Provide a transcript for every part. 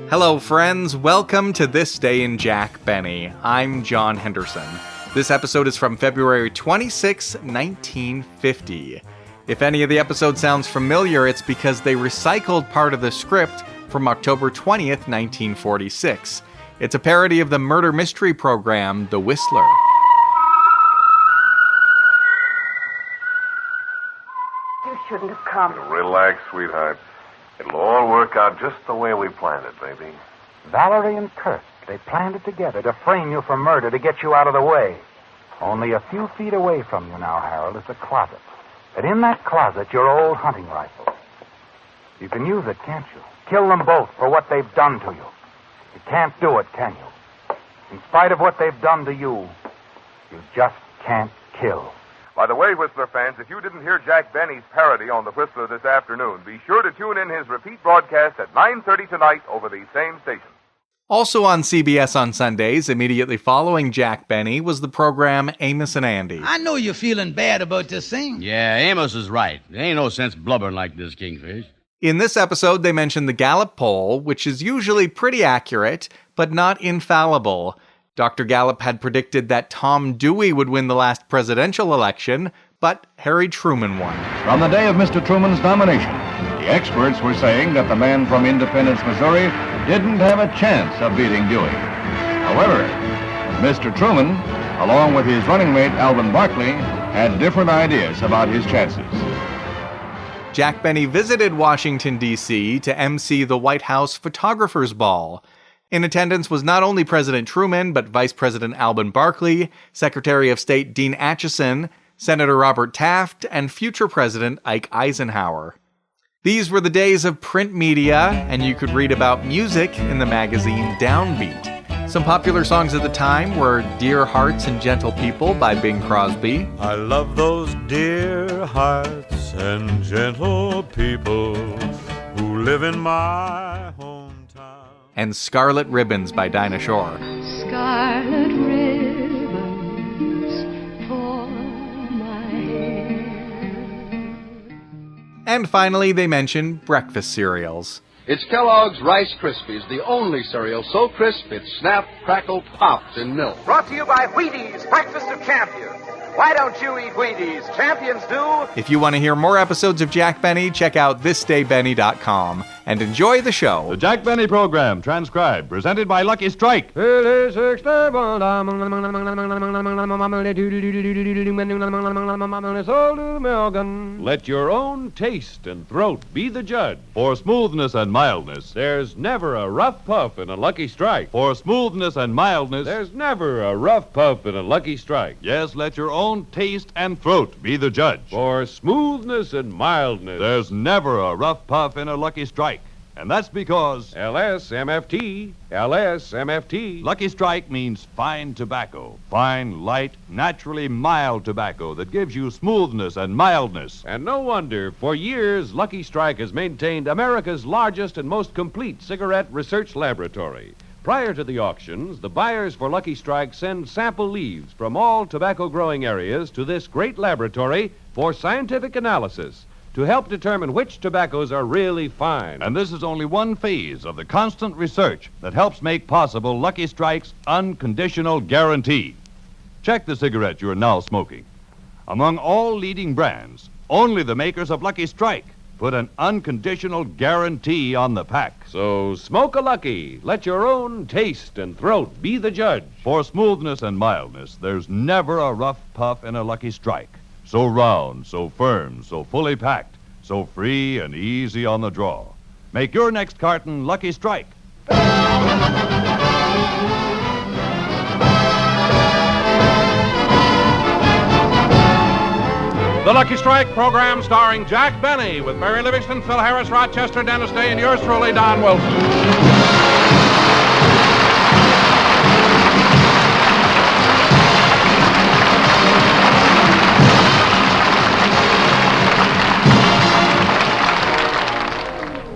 Hello, friends. Welcome to This Day in Jack Benny. I'm John Henderson. This episode is from February 26, 1950. If any of the episode sounds familiar, it's because they recycled part of the script from October 20th, 1946. It's a parody of the murder mystery program, The Whistler. You shouldn't have come. Relax, sweetheart. It'll all work out just the way we planned it, baby. Valerie and Kurt, they planned it together to frame you for murder, to get you out of the way. Only a few feet away from you now, Harold, is a closet. And in that closet, your old hunting rifle. You can use it, can't you? Kill them both for what they've done to you. You can't do it, can you? In spite of what they've done to you, you just can't kill. By the way, Whistler fans, if you didn't hear Jack Benny's parody on The Whistler this afternoon, be sure to tune in his repeat broadcast at 9:30 tonight over these same stations. Also on CBS on Sundays, immediately following Jack Benny, was the program Amos and Andy. I know you're feeling bad about this thing. Yeah, Amos is right. There ain't no sense blubbering like this, Kingfish. In this episode, they mentioned the Gallup Poll, which is usually pretty accurate, but not infallible. Dr. Gallup had predicted that Tom Dewey would win the last presidential election, but Harry Truman won. From the day of Mr. Truman's nomination, the experts were saying that the man from Independence, Missouri, didn't have a chance of beating Dewey. However, Mr. Truman, along with his running mate Alvin Barkley, had different ideas about his chances. Jack Benny visited Washington, D.C. to MC the White House Photographers Ball. In attendance was not only President Truman, but Vice President Alvin Barkley, Secretary of State Dean Acheson, Senator Robert Taft, and future President Ike Eisenhower. These were the days of print media, and you could read about music in the magazine Downbeat. Some popular songs at the time were Dear Hearts and Gentle People by Bing Crosby. I love those dear hearts and gentle people who live in my hometown. And Scarlet Ribbons by Dinah Shore. Scarlet ribbons for my hair. And finally, they mentioned breakfast cereals. It's Kellogg's Rice Krispies, the only cereal so crisp it snapped, crackled, popped in milk. Brought to you by Wheaties, Breakfast of Champions. Why don't you eat Wheaties? Champions do. If you want to hear more episodes of Jack Benny, check out thisdaybenny.com and enjoy the show. The Jack Benny Program, transcribed, presented by Lucky Strike. Let your own taste and throat be the judge. For smoothness and mildness, there's never a rough puff in a Lucky Strike. For smoothness and mildness, there's never a rough puff in a Lucky Strike. Yes, let your own taste and throat be the judge. For smoothness and mildness, there's never a rough puff in a Lucky Strike. And that's because LSMFT. Lucky Strike means fine tobacco. Fine, light, naturally mild tobacco that gives you smoothness and mildness. And no wonder, for years, Lucky Strike has maintained America's largest and most complete cigarette research laboratory. Prior to the auctions, the buyers for Lucky Strike send sample leaves from all tobacco-growing areas to this great laboratory for scientific analysis to help determine which tobaccos are really fine. And this is only one phase of the constant research that helps make possible Lucky Strike's unconditional guarantee. Check the cigarette you are now smoking. Among all leading brands, only the makers of Lucky Strike put an unconditional guarantee on the pack. So smoke a Lucky. Let your own taste and throat be the judge. For smoothness and mildness, there's never a rough puff in a Lucky Strike. So round, so firm, so fully packed, so free and easy on the draw. Make your next carton Lucky Strike. The Lucky Strike program starring Jack Benny with Mary Livingston, Phil Harris, Rochester, Dennis Day, and yours truly, Don Wilson.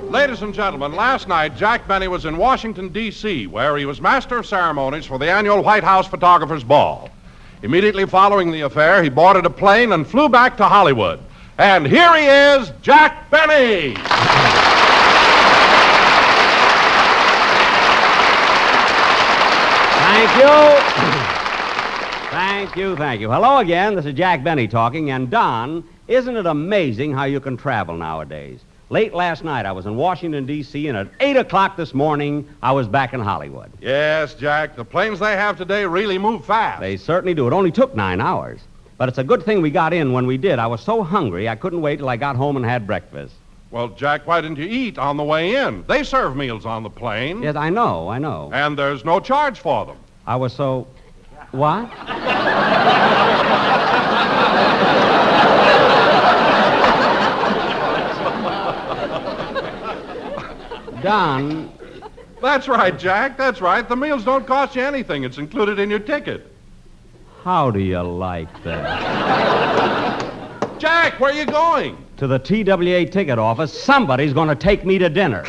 Ladies and gentlemen, last night Jack Benny was in Washington, D.C., where he was master of ceremonies for the annual White House Photographers Ball. Immediately following the affair, he boarded a plane and flew back to Hollywood. And here he is, Jack Benny! Thank you. Thank you. Hello again. This is Jack Benny talking. And Don, isn't it amazing how you can travel nowadays? Late last night, I was in Washington, D.C., and at 8 o'clock this morning, I was back in Hollywood. Yes, Jack, the planes they have today really move fast. They certainly do. It only took 9 hours. But it's a good thing we got in when we did. I was so hungry, I couldn't wait till I got home and had breakfast. Well, Jack, why didn't you eat on the way in? They serve meals on the plane. Yes, I know. And there's no charge for them. I was so... What? Don... That's right, Jack. That's right. The meals don't cost you anything. It's included in your ticket. How do you like that? Jack, where are you going? To the TWA ticket office. Somebody's going to take me to dinner.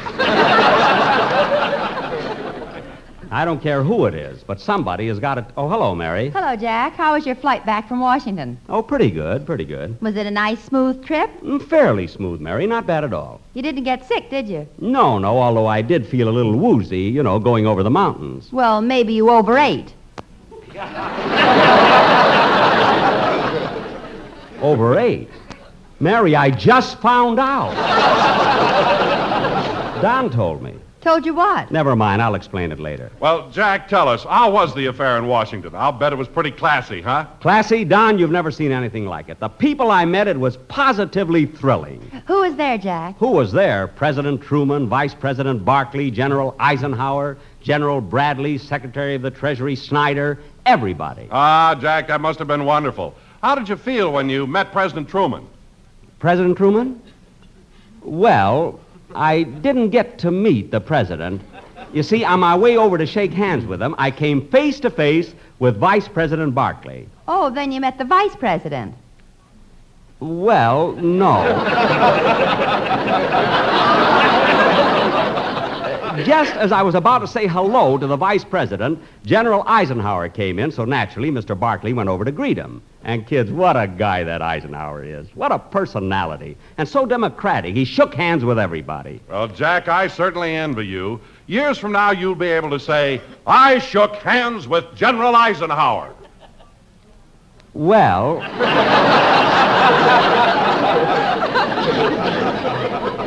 I don't care who it is, but somebody has got to... Oh, hello, Mary. Hello, Jack. How was your flight back from Washington? Oh, pretty good. Was it a nice, smooth trip? Fairly smooth, Mary. Not bad at all. You didn't get sick, did you? No, although I did feel a little woozy, going over the mountains. Well, maybe you overate. Overate? Mary, I just found out. Don told me. Told you what? Never mind, I'll explain it later. Well, Jack, tell us, how was the affair in Washington? I'll bet it was pretty classy, huh? Classy? Don, you've never seen anything like it. The people I met, it was positively thrilling. Who was there, Jack? Who was there? President Truman, Vice President Barkley, General Eisenhower, General Bradley, Secretary of the Treasury Snyder, everybody. Ah, Jack, that must have been wonderful. How did you feel when you met President Truman? President Truman? Well, I didn't get to meet the president. You see, on my way over to shake hands with him, I came face to face with Vice President Barkley. Oh, then you met the vice president. Well, no. Just as I was about to say hello to the vice president, General Eisenhower came in, so naturally Mr. Barkley went over to greet him. And kids, what a guy that Eisenhower is. What a personality. And so democratic. He shook hands with everybody. Well, Jack, I certainly envy you. Years from now, you'll be able to say, I shook hands with General Eisenhower. Well...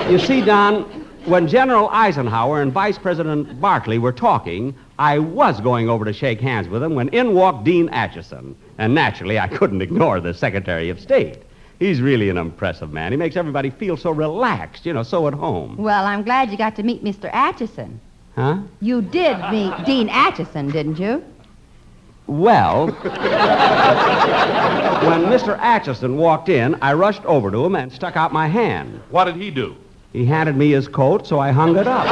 You see, Don, when General Eisenhower and Vice President Barkley were talking, I was going over to shake hands with him when in walked Dean Acheson. And naturally, I couldn't ignore the Secretary of State. He's really an impressive man. He makes everybody feel so relaxed, so at home. Well, I'm glad you got to meet Mr. Acheson. Huh? You did meet Dean Acheson, didn't you? Well, when Mr. Acheson walked in, I rushed over to him and stuck out my hand. What did he do? He handed me his coat, so I hung it up.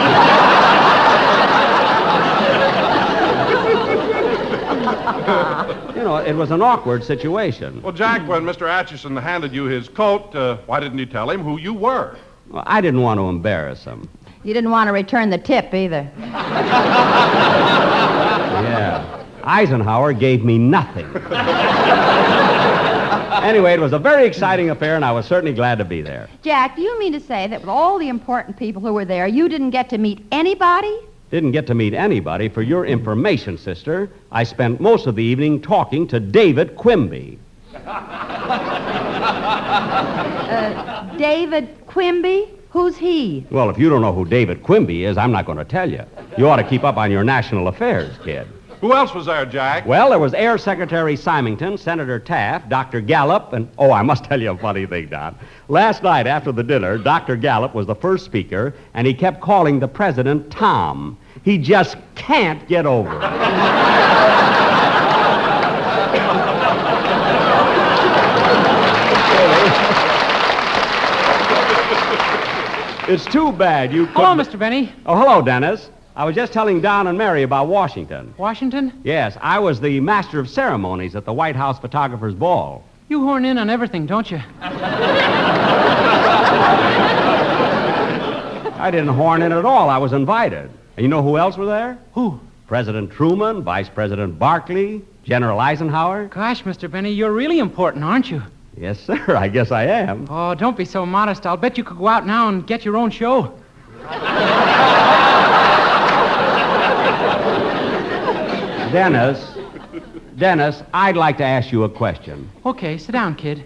It was an awkward situation. Well, Jack, when Mr. Acheson handed you his coat, why didn't you tell him who you were? Well, I didn't want to embarrass him. You didn't want to return the tip either. Yeah. Eisenhower gave me nothing. Anyway, it was a very exciting affair, and I was certainly glad to be there. Jack, do you mean to say that with all the important people who were there, you didn't get to meet anybody? Didn't get to meet anybody. For your information, sister, I spent most of the evening talking to David Quimby. David Quimby? Who's he? Well, if you don't know who David Quimby is, I'm not going to tell you. You ought to keep up on your national affairs, kid. Who else was there, Jack? Well, there was Air Secretary Symington, Senator Taft, Dr. Gallup, and... Oh, I must tell you a funny thing, Don. Last night after the dinner, Dr. Gallup was the first speaker, and he kept calling the president Tom. He just can't get over it. It's too bad you couldn't... Hello, Mr. Benny. Oh, hello, Dennis. I was just telling Don and Mary about Washington. Washington? Yes, I was the master of ceremonies at the White House Photographer's Ball. You horn in on everything, don't you? I didn't horn in at all. I was invited. And you know who else were there? Who? President Truman, Vice President Barkley, General Eisenhower. Gosh, Mr. Benny, you're really important, aren't you? Yes, sir. I guess I am. Oh, don't be so modest. I'll bet you could go out now and get your own show. Dennis, I'd like to ask you a question. Okay, sit down, kid.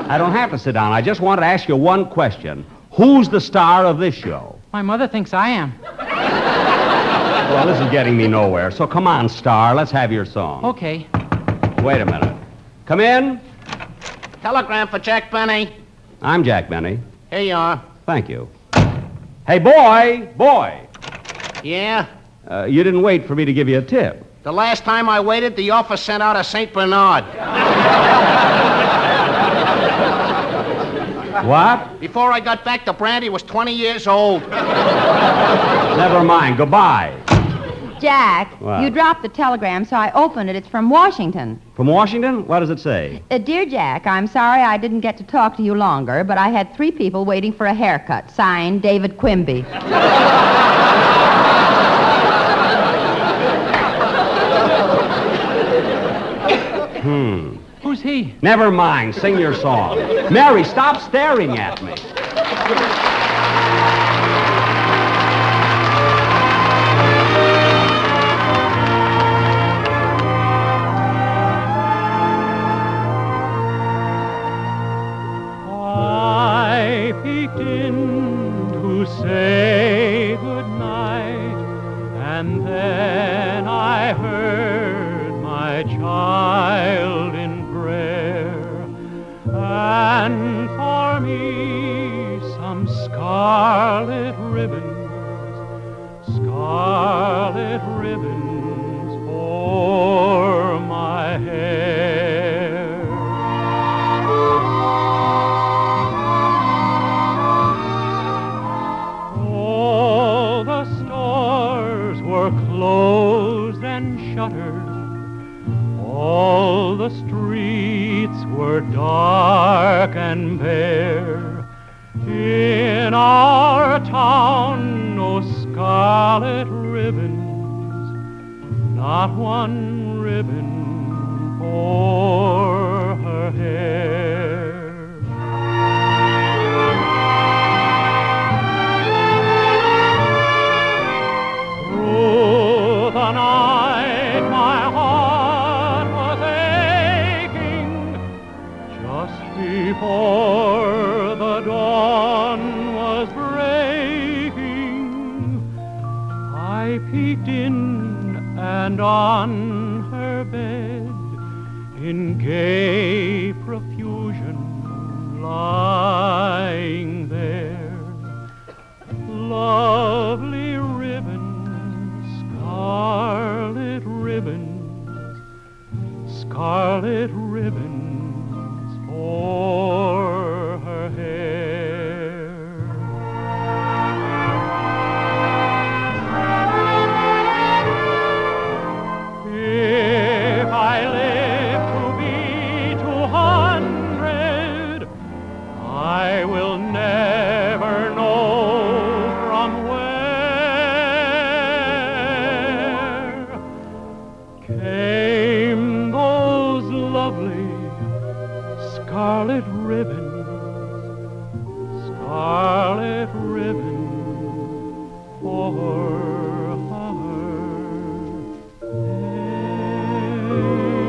I don't have to sit down. I just want to ask you one question. Who's the star of this show? My mother thinks I am. Well, this is getting me nowhere. So come on, star. Let's have your song. Okay. Wait a minute. Come in. Telegram for Jack Benny. I'm Jack Benny. Here you are. Thank you. Hey, boy. Yeah? You didn't wait for me to give you a tip. The last time I waited, the office sent out a St. Bernard. What? Before I got back, the brandy was 20 years old. Never mind. Goodbye. Jack, What? you dropped the telegram, so I opened it. It's from Washington. From Washington? What does it say? Dear Jack, I'm sorry I didn't get to talk to you longer, but I had 3 people waiting for a haircut. Signed, David Quimby. Who's he? Never mind. Sing your song. Mary, stop staring at me. I peeked in to say goodnight, and then I heard my child in prayer, and for me some scarlet ribbons for my hair. All the stores were closed and shuttered. All the streets were dark and bare. In our town, no scarlet ribbons, not one ribbon for her hair. Through the night, my heart was aching. Just before the dawn was breaking, I peeked in, and on her bed, in gay profusion, lying there, lovely ribbons, scarlet ribbons for her hair. If I live to be 200, I will never know from where came those lovely scarlet ribbons for her.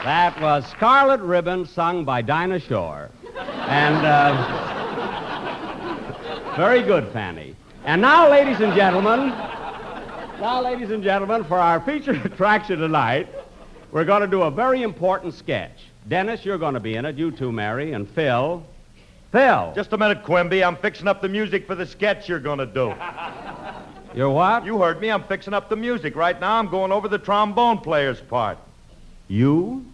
That was Scarlet Ribbons, sung by Dinah Shore. And, very good, Fanny. And now, ladies and gentlemen, for our featured attraction tonight, we're going to do a very important sketch. Dennis, you're going to be in it. You too, Mary, and Phil. Phil. Just a minute, Quimby. I'm fixing up the music for the sketch you're going to do. You're what? You heard me. I'm fixing up the music. Right now, I'm going over the trombone player's part. You?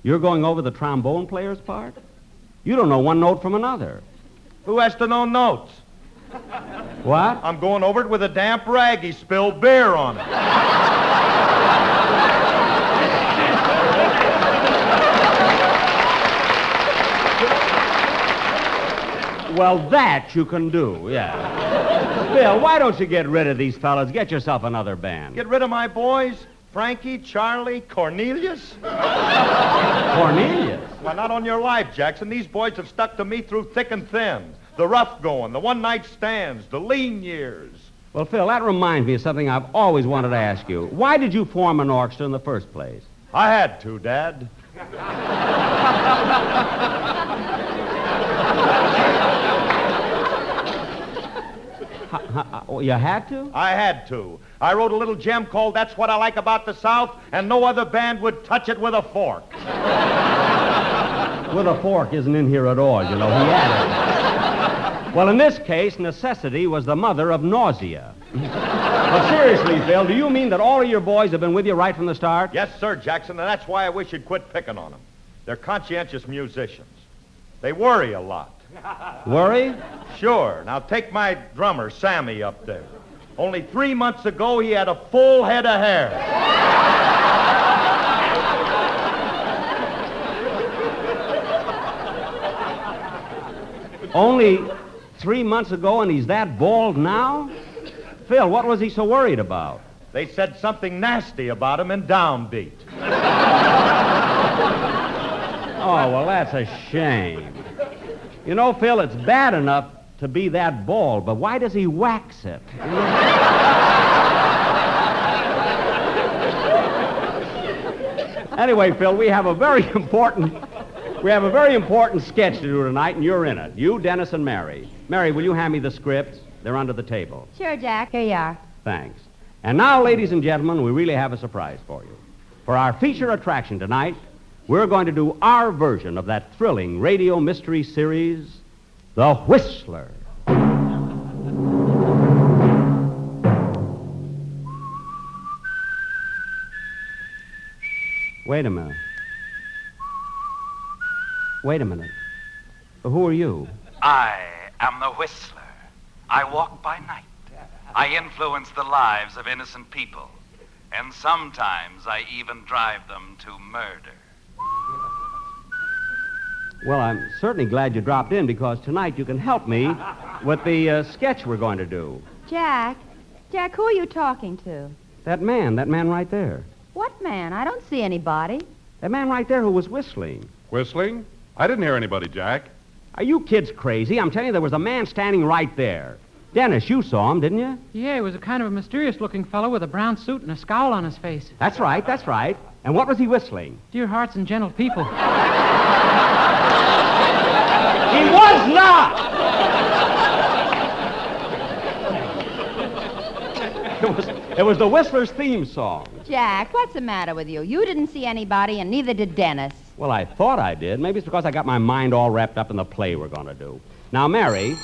You're going over the trombone player's part? You don't know one note from another. Who has to know notes? What? I'm going over it with a damp rag. He spilled beer on it. Well, that you can do, yeah. Phil, why don't you get rid of these fellas? Get yourself another band. Get rid of my boys? Frankie, Charlie, Cornelius? Cornelius? Well, not on your life, Jackson. These boys have stuck to me through thick and thin. The rough going, the one-night stands, the lean years. Well, Phil, that reminds me of something I've always wanted to ask you. Why did you form an orchestra in the first place? I had to, Dad. You had to? I had to. I wrote a little gem called That's What I Like About the South, and no other band would touch it with a fork. With a fork isn't in here at all, you know. He added. Well, in this case, necessity was the mother of nausea. But seriously, Phil, do you mean that all of your boys have been with you right from the start? Yes, sir, Jackson, and that's why I wish you'd quit picking on them. They're conscientious musicians. They worry a lot. Worry? Sure. Now take my drummer, Sammy, up there. Only 3 months ago, he had a full head of hair. Only 3 months ago, and he's that bald now? Phil, what was he so worried about? They said something nasty about him in Downbeat. Oh, well, that's a shame. You know, Phil, it's bad enough to be that bald, but why does he wax it? Anyway, Phil, we have a very important sketch to do tonight, and you're in it. You, Dennis, and Mary. Mary, will you hand me the scripts? They're under the table. Sure, Jack. Here you are. Thanks. And now, ladies and gentlemen, we really have a surprise for you. For our feature attraction tonight, we're going to do our version of that thrilling radio mystery series, The Whistler. Wait a minute. Who are you? I am the Whistler. I walk by night. I influence the lives of innocent people. And sometimes I even drive them to murder. Well, I'm certainly glad you dropped in because tonight you can help me with the sketch we're going to do. Jack, who are you talking to? That man right there. What man? I don't see anybody. That man right there who was whistling. Whistling? I didn't hear anybody, Jack. Are you kids crazy? I'm telling you, there was a man standing right there. Dennis, you saw him, didn't you? Yeah, he was a kind of a mysterious-looking fellow with a brown suit and a scowl on his face. That's right. And what was he whistling? Dear hearts and gentle people. He was not! It was the Whistler's theme song. Jack, what's the matter with you? You didn't see anybody, and neither did Dennis. Well, I thought I did. Maybe it's because I got my mind all wrapped up in the play we're going to do. Now, Mary,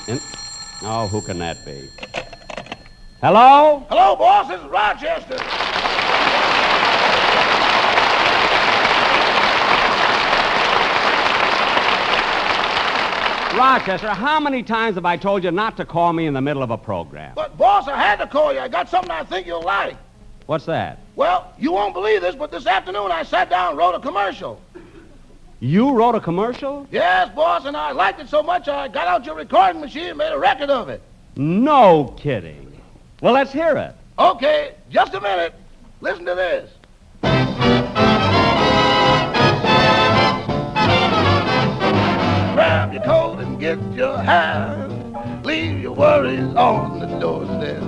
oh, who can that be? Hello? Hello, boss. This is Rochester. Rochester, how many times have I told you not to call me in the middle of a program? But, boss, I had to call you. I got something I think you'll like. What's that? Well, you won't believe this, but this afternoon I sat down and wrote a commercial. You wrote a commercial? Yes, boss, and I liked it so much I got out your recording machine and made a record of it. No kidding. Well, let's hear it. Okay, just a minute. Listen to this. Grab your coat and get your hat. Leave your worries on the doorstep.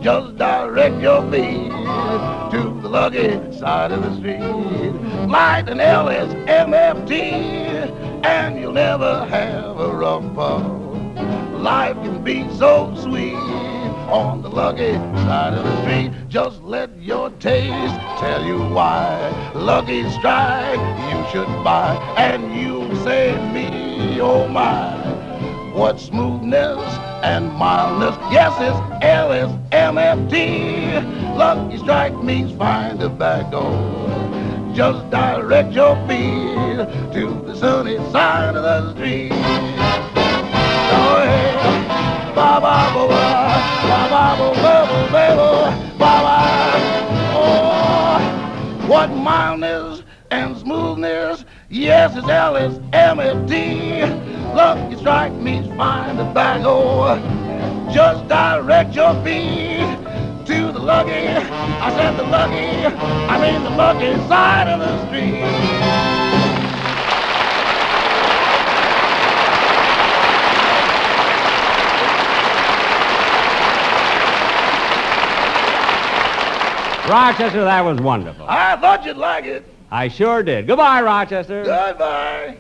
Just direct your feet to the lucky side of the street. Light an LSMFT, and you'll never have a rum pub. Life can be so sweet on the lucky side of the street. Just let your taste tell you why. Lucky Strike you should buy, and you'll say me, oh my. What smoothness and mildness. Yes, it's LSMFT. Lucky Strike means fine tobacco. Just direct your feet to the sunny side of the street. Oh, hey. Ba-ba-ba-ba, ba-ba-ba-ba-ba-ba, ba-ba. Oh, what mildness and smoothness. Yes, it's LSMFT. Lucky strike means find a bag. Oh, just direct your feet to the lucky, I said the lucky, I mean the lucky side of the street. Rochester, that was wonderful. I thought you'd like it. I sure did. Goodbye, Rochester. Goodbye.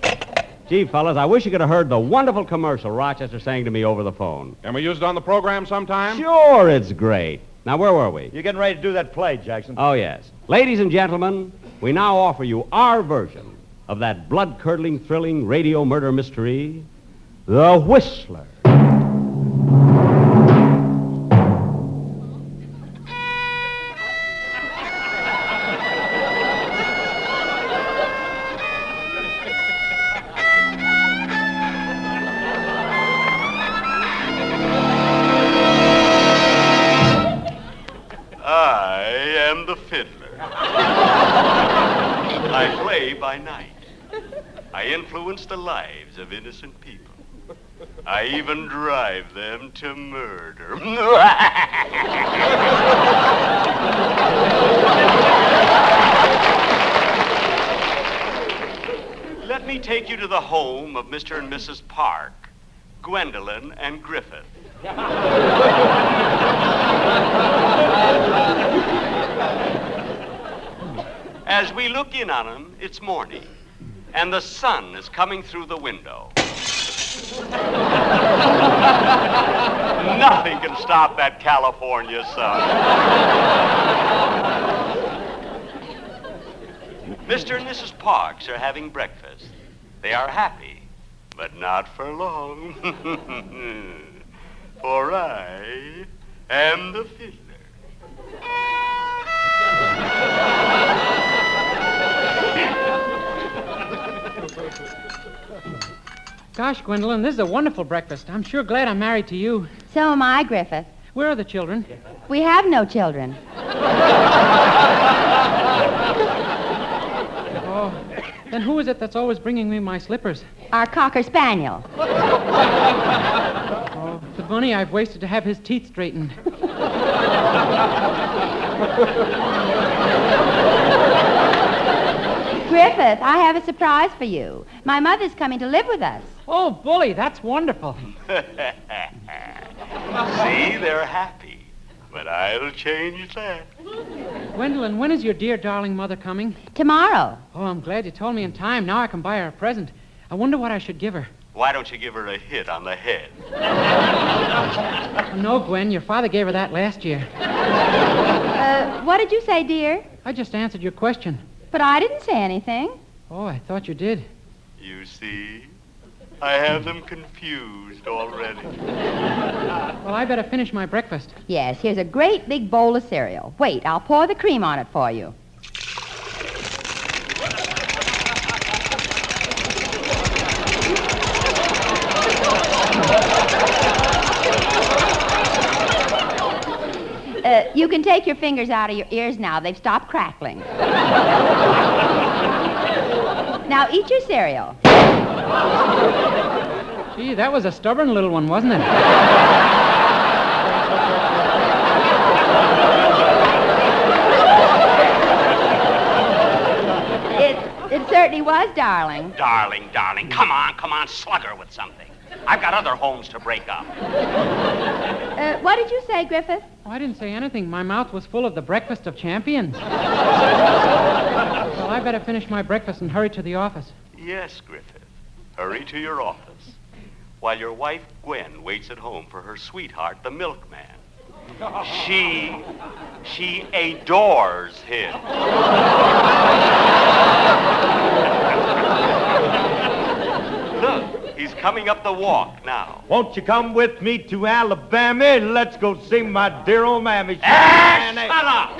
Gee, fellas, I wish you could have heard the wonderful commercial Rochester sang to me over the phone. Can we use it on the program sometime? Sure, it's great. Now, where were we? You're getting ready to do that play, Jackson. Oh, yes. Ladies and gentlemen, we now offer you our version of that blood-curdling, thrilling radio murder mystery, The Whistler. I play by night. I influence the lives of innocent people. I even drive them to murder. Let me take you to the home of Mr. and Mrs. Park, Gwendolyn and Griffith. As we look in on them, it's morning, and the sun is coming through the window. Nothing can stop that California sun. Mr. and Mrs. Parks are having breakfast. They are happy, but not for long. For I am the fiddler. Gosh, Gwendolyn, this is a wonderful breakfast. I'm sure glad I'm married to you. So am I, Griffith. Where are the children? We have no children. Oh, then who is it that's always bringing me my slippers? Our Cocker Spaniel. Oh, the money I've wasted to have his teeth straightened. Griffith, I have a surprise for you. My mother's coming to live with us. Oh, bully, that's wonderful. See, they're happy, but I'll change that. Gwendolyn, when is your dear, darling mother coming? Tomorrow. Oh, I'm glad you told me in time. Now I can buy her a present. I wonder what I should give her. Why don't you give her a hit on the head? Oh, no, Gwen, your father gave her that last year. What did you say, dear? I just answered your question. But I didn't say anything. Oh, I thought you did. You see? I have them confused already. Well, I better finish my breakfast. Yes, here's a great big bowl of cereal. Wait, I'll pour the cream on it for you. You can take your fingers out of your ears now. They've stopped crackling. Now eat your cereal. Gee, that was a stubborn little one, wasn't it? It certainly was, darling. Darling. Come on, slug her with something. I've got other homes to break up. What did you say, Griffith? Oh, I didn't say anything. My mouth was full of the breakfast of champions. Well, I better finish my breakfast and hurry to the office. Yes, Griffith. Hurry to your office. While your wife, Gwen, waits at home for her sweetheart, the milkman. She adores him. Look, he's coming up the walk now. Won't you come with me to Alabama? Let's go see my dear old mammy. Shut up!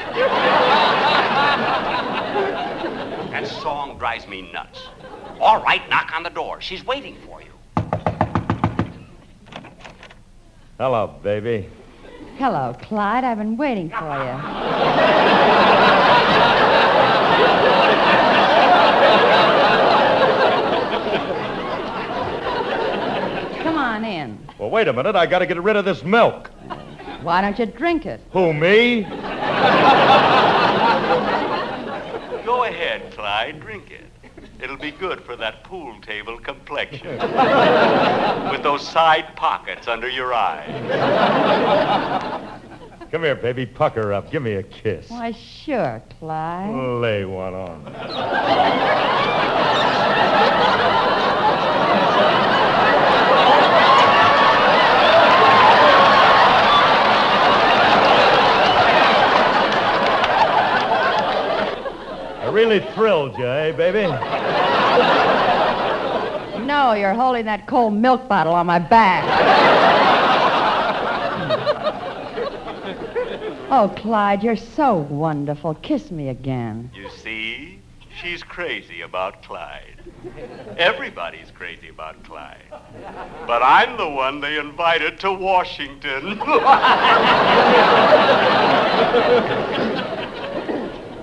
That song drives me nuts. All right, knock on the door. She's waiting for you. Hello, baby. Hello, Clyde. I've been waiting for you. Well, wait a minute. I got to get rid of this milk. Why don't you drink it? Who, me? Go ahead, Clyde, drink it. It'll be good for that pool table complexion. With those side pockets under your eyes. Come here, baby. Pucker up. Give me a kiss. Why, sure, Clyde. Lay one on. I really thrilled you, eh, baby? No, you're holding that cold milk bottle on my back. Oh, Clyde, you're so wonderful. Kiss me again. You see, she's crazy about Clyde. Everybody's crazy about Clyde. But I'm the one they invited to Washington.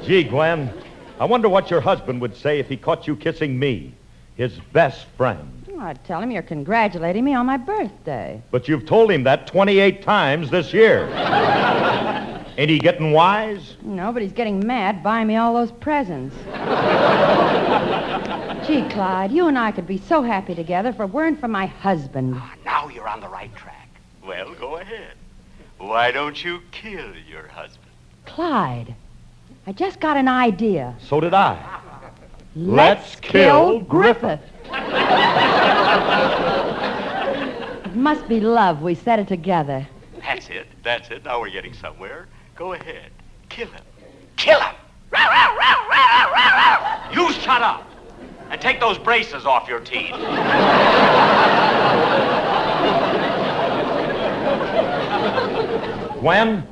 Gee, Gwen, I wonder what your husband would say if he caught you kissing me, his best friend. I'd tell him you're congratulating me on my birthday. But you've told him that 28 times this year. Ain't he getting wise? No, but he's getting mad buying me all those presents. Gee, Clyde, you and I could be so happy together if it weren't for my husband. Now you're on the right track. Well, go ahead. Why don't you kill your husband? Clyde, I just got an idea. So did I. Let's kill Griffith. It must be love we said it together. That's it. Now we're getting somewhere. Go ahead. Kill him. Kill him! You shut up! And take those braces off your teeth. Gwen,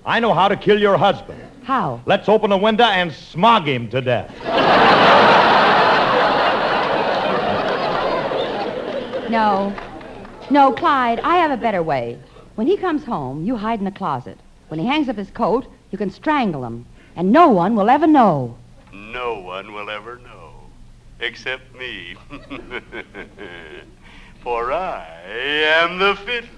I know how to kill your husband. How? Let's open the window and smog him to death. No, Clyde, I have a better way. When he comes home, you hide in the closet. When he hangs up his coat, you can strangle him. And no one will ever know. No one will ever know. Except me. For I am the fiddler.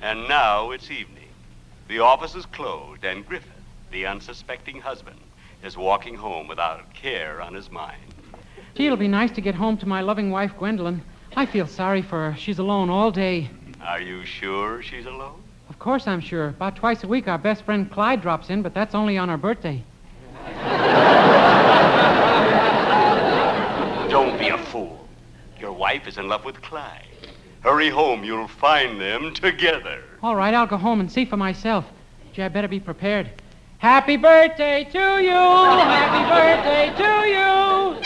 And now it's evening. The office is closed, and Griffith, the unsuspecting husband, is walking home without a care on his mind. Gee, it'll be nice to get home to my loving wife, Gwendolyn. I feel sorry for her. She's alone all day. Are you sure she's alone? Of course I'm sure. About twice a week, our best friend Clyde drops in, but that's only on her birthday. Don't be a fool. Your wife is in love with Clyde. Hurry home. You'll find them together. All right, I'll go home and see for myself. Gee, I better be prepared. Happy birthday to you! Happy birthday to you!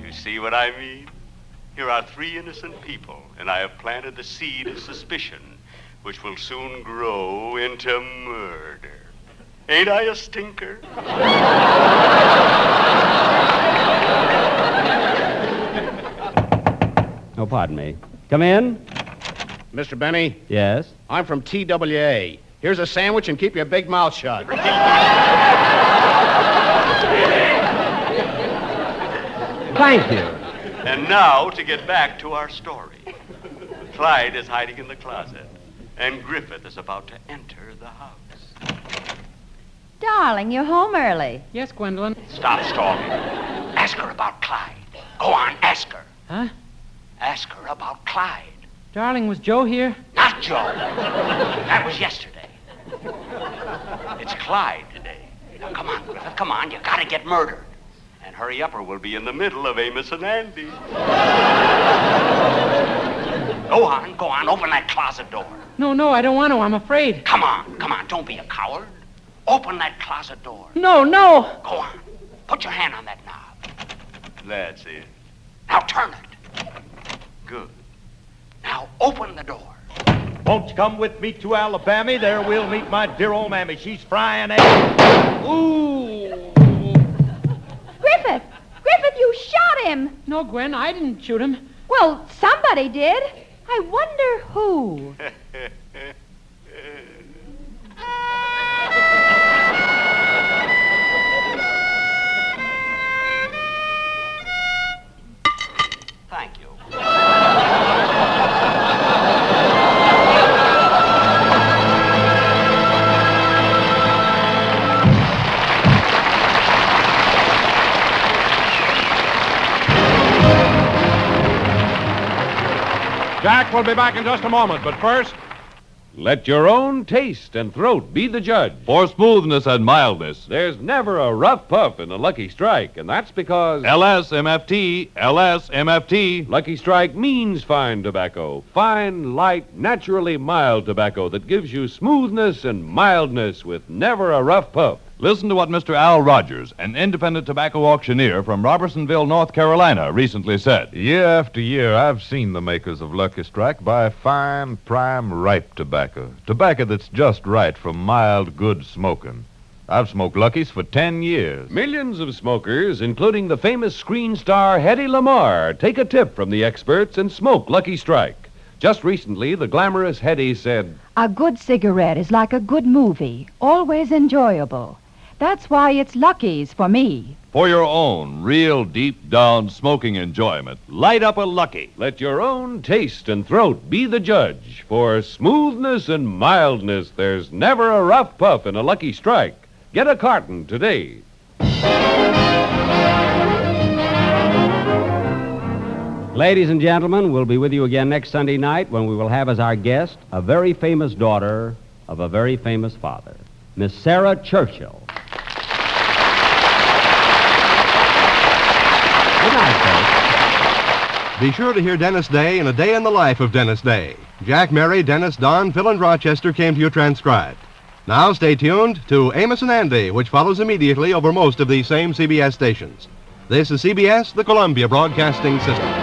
You see what I mean? Here are three innocent people, and I have planted the seed of suspicion, which will soon grow into murder. Ain't I a stinker? Oh, pardon me. Come in. Mr. Benny? Yes? I'm from TWA. Here's a sandwich and keep your big mouth shut. Thank you. And now to get back to our story. Clyde is hiding in the closet, and Griffith is about to enter the house. Darling, you're home early. Yes, Gwendolyn. Stop stalling. Ask her about Clyde. Go on, ask her. Huh? Ask her about Clyde. Darling, was Joe here? Not Joe. That was yesterday. It's Clyde today. Now, come on, Griffith, come on. You gotta get murdered. And hurry up or we'll be in the middle of Amos and Andy. Go on. Open that closet door. No, I don't want to. I'm afraid. Come on. Don't be a coward. Open that closet door. No. Go on. Put your hand on that knob. That's it. Now turn it. Good. Now open the door. Won't you come with me to Alabama? There we'll meet my dear old mammy. She's frying eggs. Ooh! Griffith! Griffith, you shot him! No, Gwen, I didn't shoot him. Well, somebody did. I wonder who. Thank you. Jack will be back in just a moment, but first, let your own taste and throat be the judge. For smoothness and mildness, there's never a rough puff in a Lucky Strike, and that's because LSMFT, Lucky Strike means fine tobacco. Fine, light, naturally mild tobacco that gives you smoothness and mildness with never a rough puff. Listen to what Mr. Al Rogers, an independent tobacco auctioneer from Robertsonville, North Carolina, recently said. Year after year, I've seen the makers of Lucky Strike buy fine, prime, ripe tobacco. Tobacco that's just right for mild, good smoking. I've smoked Luckies for 10 years. Millions of smokers, including the famous screen star Hedy Lamarr, take a tip from the experts and smoke Lucky Strike. Just recently, the glamorous Hedy said, "A good cigarette is like a good movie, always enjoyable. That's why it's Lucky's for me." For your own real deep-down smoking enjoyment, light up a Lucky. Let your own taste and throat be the judge. For smoothness and mildness, there's never a rough puff in a Lucky Strike. Get a carton today. Ladies and gentlemen, we'll be with you again next Sunday night when we will have as our guest a very famous daughter of a very famous father, Miss Sarah Churchill. Good night, folks. Be sure to hear Dennis Day in A Day in the Life of Dennis Day. Jack, Mary, Dennis, Don, Phil, and Rochester came to you transcribed. Now stay tuned to Amos and Andy, which follows immediately over most of these same CBS stations. This is CBS, the Columbia Broadcasting System.